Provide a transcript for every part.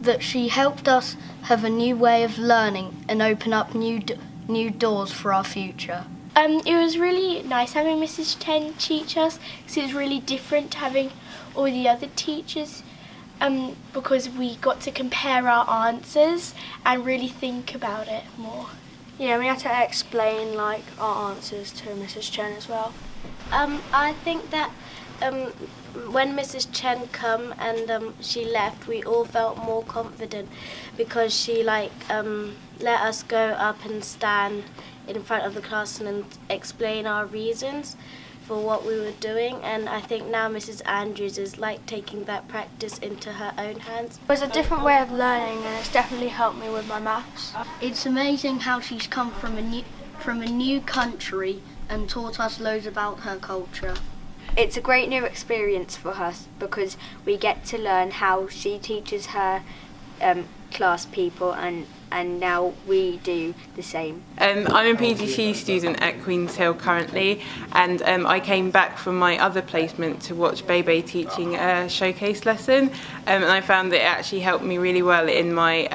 that she helped us have a new way of learning and open up new doors for our future. It was really nice having Mrs. Chen teach us, because it was really different to having all the other teachers, because we got to compare our answers and really think about it more. Yeah, we had to explain our answers to Mrs. Chen as well. I think that when Mrs. Chen come and she left, we all felt more confident, because she let us go up and stand in front of the class and explain our reasons for what we were doing, and I think now Mrs. Andrews is taking that practice into her own hands. It was a different way of learning, and it's definitely helped me with my maths. It's amazing how she's come from a new country and taught us loads about her culture. It's a great new experience for us because we get to learn how she teaches her class people, and now we do the same. I'm a PGCE student at Queen's Hill currently, and I came back from my other placement to watch Bebe teaching a showcase lesson, and I found that it actually helped me really well in my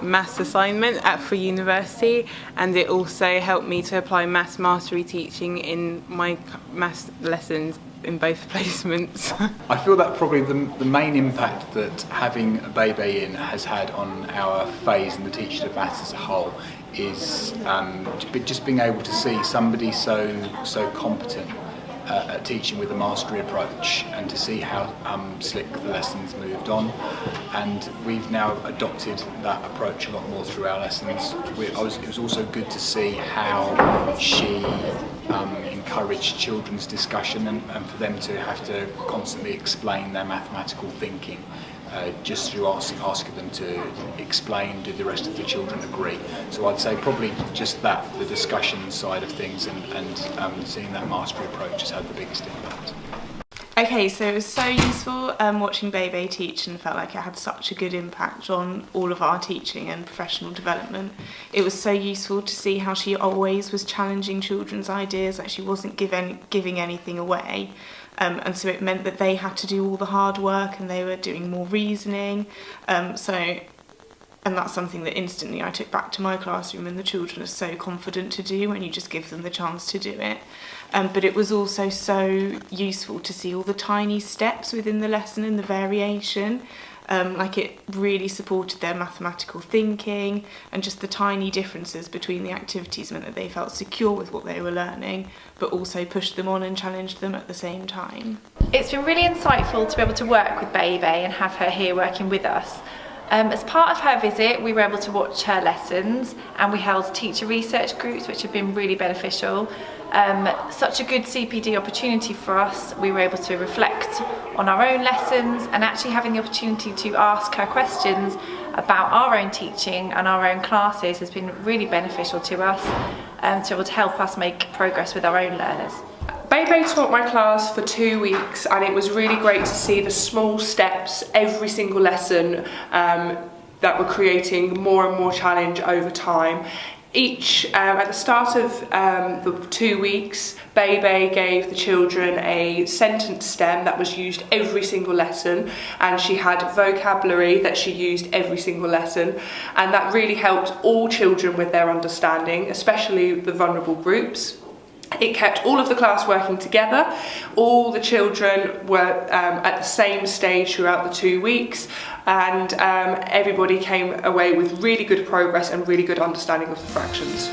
maths assignment at Free University, and it also helped me to apply maths mastery teaching in my maths lessons in both placements. I feel that probably the main impact that having a Bebe in has had on our phase and the teaching of maths as a whole is just being able to see somebody so competent at teaching with a mastery approach, and to see how slick the lessons moved on, and we've now adopted that approach a lot more through our lessons. It was also good to see how she encouraged children's discussion, and for them to have to constantly explain their mathematical thinking. Just through asking them to explain, did the rest of the children agree? So I'd say probably just that, the discussion side of things, and seeing that mastery approach has had the biggest impact. Okay, so it was so useful watching Bebe teach, and felt like it had such a good impact on all of our teaching and professional development. It was so useful to see how she always was challenging children's ideas, like she wasn't giving anything away. And so it meant that they had to do all the hard work, and they were doing more reasoning. And that's something that instantly I took back to my classroom, and the children are so confident to do when you just give them the chance to do it. But it was also so useful to see all the tiny steps within the lesson and the variation. It really supported their mathematical thinking, and just the tiny differences between the activities meant that they felt secure with what they were learning, but also pushed them on and challenged them at the same time. It's been really insightful to be able to work with Bebe and have her here working with us. As part of her visit, we were able to watch her lessons, and we held teacher research groups, which have been really beneficial. Such a good CPD opportunity for us. We were able to reflect on our own lessons, and actually having the opportunity to ask her questions about our own teaching and our own classes has been really beneficial to us, to be able to help us make progress with our own learners. Bebe taught my class for 2 weeks, and it was really great to see the small steps every single lesson that were creating more and more challenge over time. At the start of the 2 weeks, Bebe gave the children a sentence stem that was used every single lesson, and she had vocabulary that she used every single lesson, and that really helped all children with their understanding, especially the vulnerable groups. It kept all of the class working together. All the children were at the same stage throughout the 2 weeks, and everybody came away with really good progress and really good understanding of the fractions.